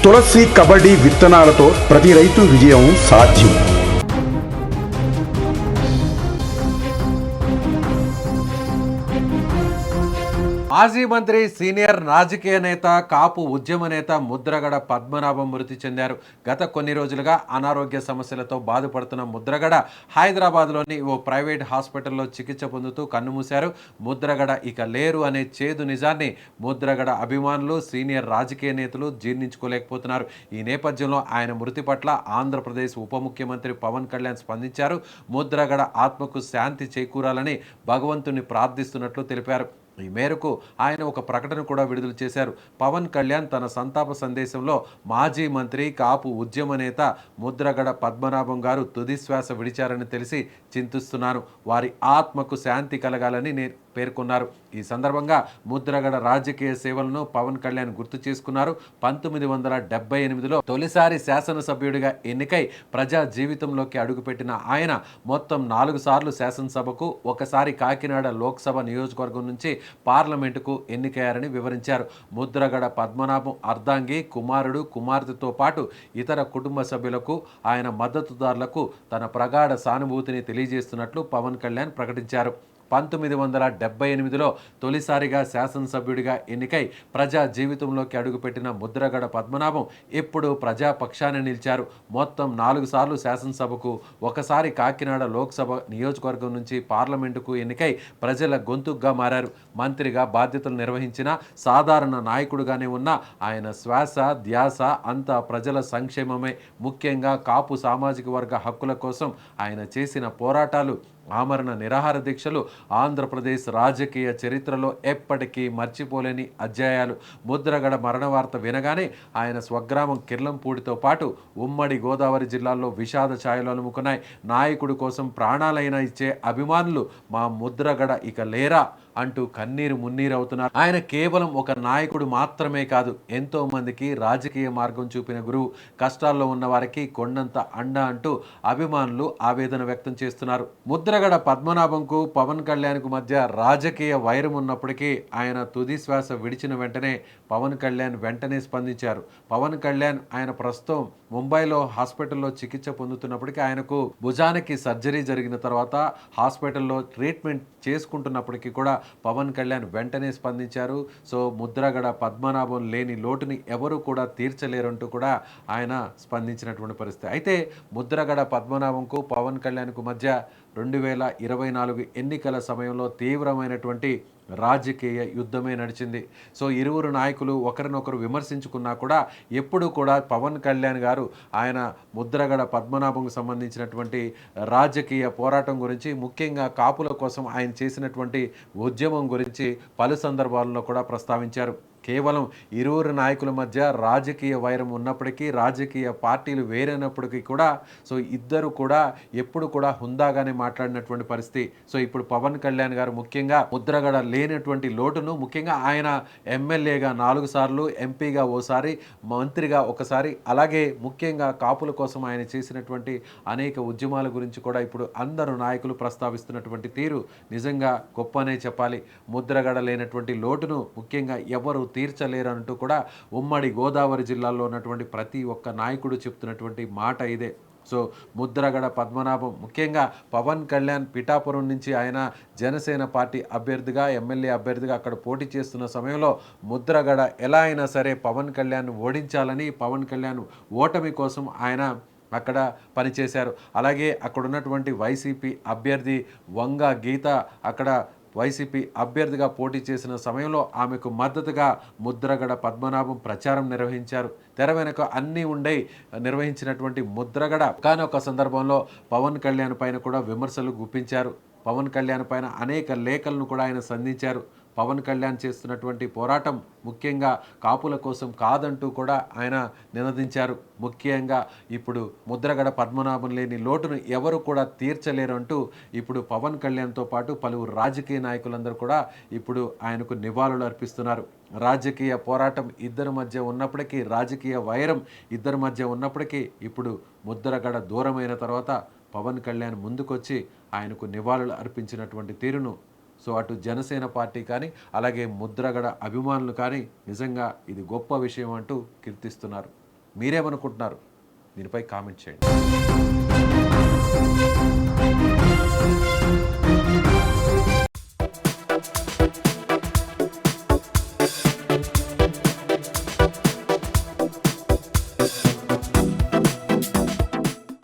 తులసి కబడ్డీ విత్తనాలతో ప్రతి రైతు విజయం సాధ్యం. మాజీ మంత్రి, సీనియర్ రాజకీయ నేత, కాపు ఉద్యమ నేత ముద్రగడ పద్మనాభం మృతి చెందారు. గత కొన్ని రోజులుగా అనారోగ్య సమస్యలతో బాధపడుతున్న ముద్రగడ హైదరాబాద్లోని ఓ ప్రైవేట్ హాస్పిటల్లో చికిత్స పొందుతూ కన్నుమూశారు. ముద్రగడ ఇక లేరు అనే చేదు నిజాన్ని ముద్రగడ అభిమానులు, సీనియర్ రాజకీయ నేతలు జీర్ణించుకోలేకపోతున్నారు. ఈ నేపథ్యంలో ఆయన మృతి పట్ల ఆంధ్రప్రదేశ్ ఉప ముఖ్యమంత్రి పవన్ కళ్యాణ్ స్పందించారు. ముద్రగడ ఆత్మకు శాంతి చేకూరాలని భగవంతుని ప్రార్థిస్తున్నట్లు తెలిపారు. ఈ మేరకు ఆయన ఒక ప్రకటన కూడా విడుదల చేశారు. పవన్ కళ్యాణ్ తన సంతాప సందేశంలో మాజీ మంత్రి, కాపు ఉద్యమ నేత ముద్రగడ పద్మనాభం గారు తుది శ్వాస విడిచారని తెలిసి చింతిస్తున్నాను. వారి ఆత్మకు శాంతి కలగాలని పేర్కొన్నారు. ఈ సందర్భంగా ముద్రగడ రాజకీయ సేవలను పవన్ కళ్యాణ్ గుర్తు చేసుకున్నారు. 1978లో తొలిసారి శాసనసభ్యుడిగా ఎన్నికై ప్రజా జీవితంలోకి అడుగుపెట్టిన ఆయన మొత్తం 4 సార్లు శాసనసభకు, ఒకసారి కాకినాడ లోక్సభ నియోజకవర్గం నుంచి పార్లమెంటుకు ఎన్నికయ్యారని వివరించారు. ముద్రగడ పద్మనాభం అర్ధాంగి, కుమారుడు, కుమార్తెతో పాటు ఇతర కుటుంబ సభ్యులకు, ఆయన మద్దతుదారులకు తన ప్రగాఢ సానుభూతిని తెలియజేస్తున్నట్లు పవన్ కళ్యాణ్ ప్రకటించారు. 1978లో తొలిసారిగా శాసనసభ్యుడిగా ఎన్నికై ప్రజా జీవితంలోకి అడుగుపెట్టిన ముద్రగడ పద్మనాభం ఎప్పుడు ప్రజాపక్షాన్ని నిలిచారు. మొత్తం 4 సార్లు శాసనసభకు, ఒకసారి కాకినాడ లోక్సభ నియోజకవర్గం నుంచి పార్లమెంటుకు ఎన్నికై ప్రజల గొంతుగ్గా మారారు. మంత్రిగా బాధ్యతలు నిర్వహించిన, సాధారణ నాయకుడుగానే ఉన్న ఆయన శ్వాస, ధ్యాస అంతా ప్రజల సంక్షేమమే. ముఖ్యంగా కాపు సామాజిక వర్గ హక్కుల కోసం ఆయన చేసిన పోరాటాలు, ఆమరణ నిరాహార దీక్షలు ఆంధ్రప్రదేశ్ రాజకీయ చరిత్రలో ఎప్పటికీ మర్చిపోలేని అధ్యాయాలు. ముద్రగడ మరణ వార్త వినగానే ఆయన స్వగ్రామం కిర్లంపూడితో పాటు ఉమ్మడి గోదావరి జిల్లాల్లో విషాద ఛాయలు అలుముకున్నాయి. నాయకుడి కోసం ప్రాణాలైనా ఇచ్చే అభిమానులు మా ముద్రగడ ఇక లేరా అంటూ కన్నీరు మున్నీరు అవుతున్నారు. ఆయన కేవలం ఒక నాయకుడు మాత్రమే కాదు, ఎంతో మందికి రాజకీయ మార్గం చూపిన గురువు. కష్టాల్లో ఉన్న వారికి కొండంత అండ అంటూ అభిమానులు ఆవేదన వ్యక్తం చేస్తున్నారు. ముద్రగడ పద్మనాభంకు పవన్ కళ్యాణ్కు మధ్య రాజకీయ వైరం ఉన్నప్పటికీ ఆయన తుది శ్వాస విడిచిన వెంటనే పవన్ కళ్యాణ్ వెంటనే స్పందించారు. పవన్ కళ్యాణ్ ఆయన ప్రస్తుతం ముంబైలో హాస్పిటల్లో చికిత్స పొందుతున్నప్పటికీ, ఆయనకు భుజానికి సర్జరీ జరిగిన తర్వాత హాస్పిటల్లో ట్రీట్మెంట్ చేసుకుంటున్నప్పటికీ కూడా పవన్ కళ్యాణ్ వెంటనే స్పందించారు. సో ముద్రగడ పద్మనాభం లేని లోటుని ఎవరు కూడా తీర్చలేరంటూ కూడా ఆయన స్పందించినటువంటి పరిస్థితి. అయితే ముద్రగడ పద్మనాభంకు పవన్ కళ్యాణ్కు మధ్య 2024 ఎన్నికల సమయంలో తీవ్రమైనటువంటి రాజకీయ యుద్ధమే నడిచింది. సో ఇరువురు నాయకులు ఒకరినొకరు విమర్శించుకున్నా కూడా ఎప్పుడు కూడా పవన్ కళ్యాణ్ గారు ఆయన ముద్రగడ పద్మనాభంకు సంబంధించినటువంటి రాజకీయ పోరాటం గురించి, ముఖ్యంగా కాపుల కోసం ఆయన చేసినటువంటి ఉద్యమం గురించి పలు సందర్భాల్లో కూడా ప్రస్తావించారు. కేవలం ఇరువురు నాయకుల మధ్య రాజకీయ వైరం ఉన్నప్పటికీ, రాజకీయ పార్టీలు వేరైనప్పటికీ కూడా సో ఇద్దరు కూడా ఎప్పుడు కూడా హుందాగానే మాట్లాడినటువంటి పరిస్థితి. సో ఇప్పుడు పవన్ కళ్యాణ్ గారు ముఖ్యంగా ముద్రగడ లేనటువంటి లోటును, ముఖ్యంగా ఆయన ఎమ్మెల్యేగా 4 సార్లు, ఎంపీగా ఓసారి, మంత్రిగా ఒకసారి, అలాగే ముఖ్యంగా కాపుల కోసం ఆయన చేసినటువంటి అనేక ఉద్యమాల గురించి కూడా ఇప్పుడు అందరూ నాయకులు ప్రస్తావిస్తున్నటువంటి తీరు నిజంగా గొప్పనే చెప్పాలి. ముద్రగడ లేనటువంటి లోటును ముఖ్యంగా ఎవరు తీర్చలేరంటూ కూడా ఉమ్మడి గోదావరి జిల్లాలో ఉన్నటువంటి ప్రతి ఒక్క నాయకుడు చెప్తున్నటువంటి మాట ఇదే. సో ముద్రగడ పద్మనాభం ముఖ్యంగా పవన్ కళ్యాణ్ పిఠాపురం నుంచి ఆయన జనసేన పార్టీ అభ్యర్థిగా, ఎమ్మెల్యే అభ్యర్థిగా అక్కడ పోటీ చేస్తున్న సమయంలో ముద్రగడ ఎలా అయినా సరే పవన్ కళ్యాణ్ ఓడించాలని, పవన్ కళ్యాణ్ ఓటమి కోసం ఆయన అక్కడ పనిచేశారు. అలాగే అక్కడ ఉన్నటువంటి వైసీపీ అభ్యర్థి వంగ గీత అక్కడ వైసీపీ అభ్యర్థిగా పోటీ చేసిన సమయంలో ఆమెకు మద్దతుగా ముద్రగడ పద్మనాభం ప్రచారం నిర్వహించారు. తెర వెనుక అన్నీ ఉండే నిర్వహించినటువంటి ముద్రగడ ఒకానొక సందర్భంలో పవన్ కళ్యాణ్ పైన కూడా విమర్శలు గుప్పించారు. పవన్ కళ్యాణ్ పైన అనేక లేఖలను కూడా ఆయన సంధించారు. పవన్ కళ్యాణ్ చేస్తున్నటువంటి పోరాటం ముఖ్యంగా కాపుల కోసం కాదంటూ కూడా ఆయన నినదించారు. ముఖ్యంగా ఇప్పుడు ముద్రగడ పద్మనాభం లేని లోటును ఎవరు కూడా తీర్చలేరంటూ ఇప్పుడు పవన్ కళ్యాణ్తో పాటు పలువురు రాజకీయ నాయకులందరూ కూడా ఇప్పుడు ఆయనకు నివాళులు అర్పిస్తున్నారు. రాజకీయ పోరాటం ఇద్దరి మధ్య ఉన్నప్పటికీ, రాజకీయ వైరం ఇద్దరి మధ్య ఉన్నప్పటికీ ఇప్పుడు ముద్రగడ దూరమైన తర్వాత పవన్ కళ్యాణ్ ముందుకొచ్చి ఆయనకు నివాళులు అర్పించినటువంటి తీరును సో అటు జనసేన పార్టీ కానీ, అలాగే ముద్రగడ అభిమానులు కానీ నిజంగా ఇది గొప్ప విషయం అంటూ కీర్తిస్తున్నారు. మీరేమనుకుంటున్నారు? దీనిపై కామెంట్ చేయండి.